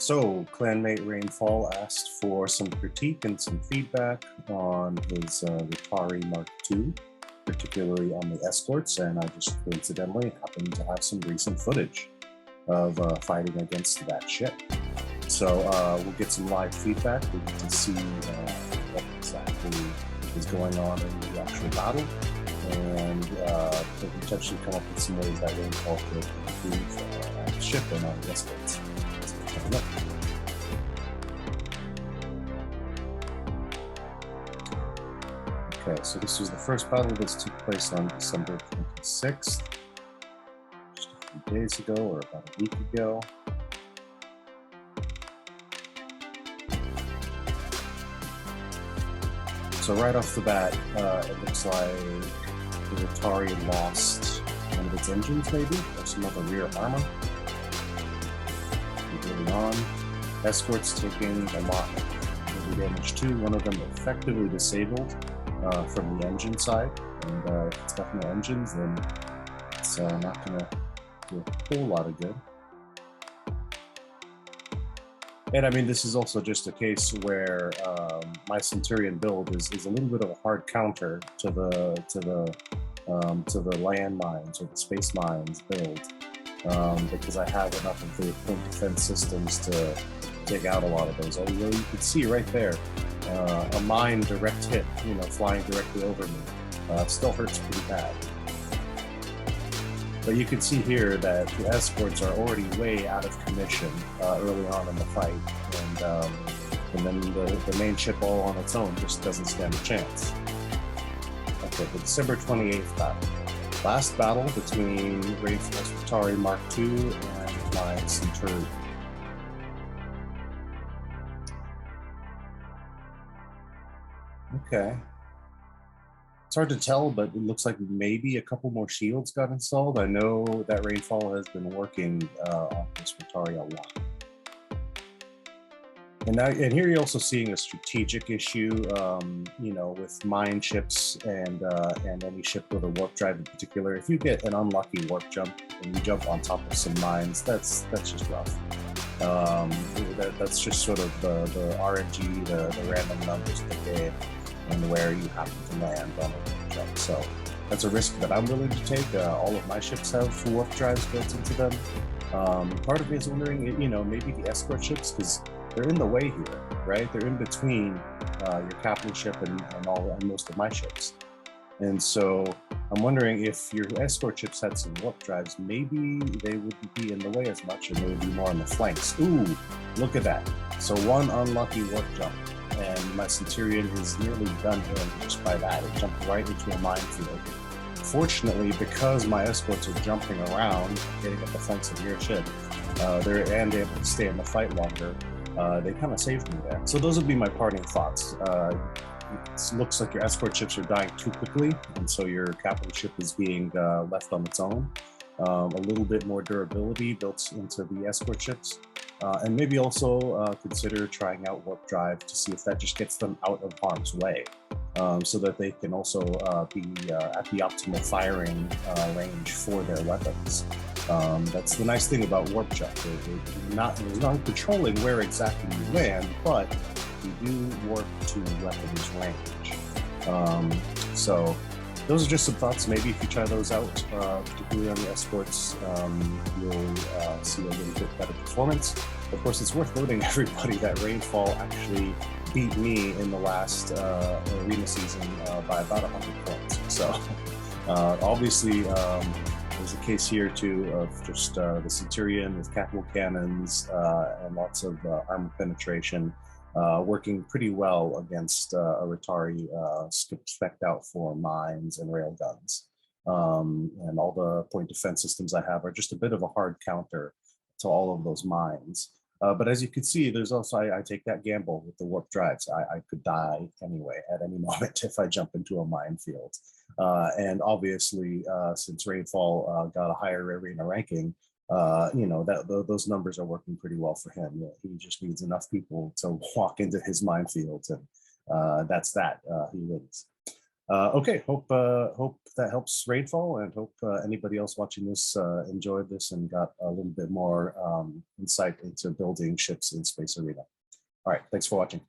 So, Clanmate Rainfall asked for some critique and some feedback on his Ritari Mark II, particularly on the escorts, and I just coincidentally happened to have some recent footage of fighting against that ship. So we'll get some live feedback. We get to see what exactly is going on in the actual battle, and potentially come up with some ways that Rainfall could improve on the ship and on the escorts. Look. Okay, so this was the first battle. This took place on December 26th, just a few days ago, or about a week ago. So right off the bat, it looks like the Ritari lost one of its engines, maybe, or some other rear armor. Early on, escorts taking a lot of damage too. One of them effectively disabled from the engine side, and if it's got no engines, then it's not going to do a whole lot of good. And I mean, this is also just a case where my Centurion build is a little bit of a hard counter to the landmines or the space mines build. Because I have enough of the point defense systems to take out a lot of those. Although you can see right there, a mine direct hit, flying directly over me, still hurts pretty bad. But you can see here that the escorts are already way out of commission early on in the fight, and then the main ship all on its own just doesn't stand a chance. Okay, the December 28th battle. Last battle between Rainfall's Ritari Mark II and my Centurion. Okay. It's hard to tell, but it looks like maybe a couple more shields got installed. I know that Rainfall has been working on this Ritari a lot. And here you're also seeing a strategic issue, with mine ships and any ship with a warp drive in particular. If you get an unlucky warp jump and you jump on top of some mines, that's just rough. That's just sort of the RNG, the random numbers of the game, and where you happen to land on a warp jump. So that's a risk that I'm willing to take. All of my ships have warp drives built into them. Part of me is wondering, maybe the escort ships, because they're in the way here, right? They're in between your captain ship and most of my ships. And so I'm wondering if your escort ships had some warp drives, maybe they wouldn't be in the way as much and they would be more on the flanks. Ooh, look at that. So one unlucky warp jump, and my Centurion is nearly done here just by that. It jumped right into a minefield. Fortunately, because my escorts are jumping around, getting up the flanks of your ship, they're able to stay in the fight longer. They kind of saved me there. So those would be my parting thoughts. It looks like your escort ships are dying too quickly, and so your capital ship is being left on its own. A little bit more durability built into the escort ships. And maybe also consider trying out warp drive to see if that just gets them out of harm's way, so that they can also be at the optimal firing range for their weapons. That's the nice thing about warp jump. There's not controlling where exactly you land, but you do warp to weapons range. So those are just some thoughts. Maybe if you try those out, particularly on the escorts, you'll see a little bit better performance. Of course, it's worth noting, everybody, that Rainfall actually beat me in the last arena season by about 100 points. So obviously, there's a case here too of just the Centurion with capital cannons and lots of armor penetration working pretty well against a Ritari spec'd out for mines and rail guns. And all the point defense systems I have are just a bit of a hard counter to all of those mines. But as you can see, there's also, I take that gamble with the warp drives. I could die anyway at any moment if I jump into a minefield. And obviously, since Rainfall got a higher arena ranking, those numbers are working pretty well for him. He just needs enough people to walk into his minefield, and that's that. He wins. Okay, hope that helps Rainfall, and hope anybody else watching this enjoyed this and got a little bit more insight into building ships in Space Arena. All right, thanks for watching.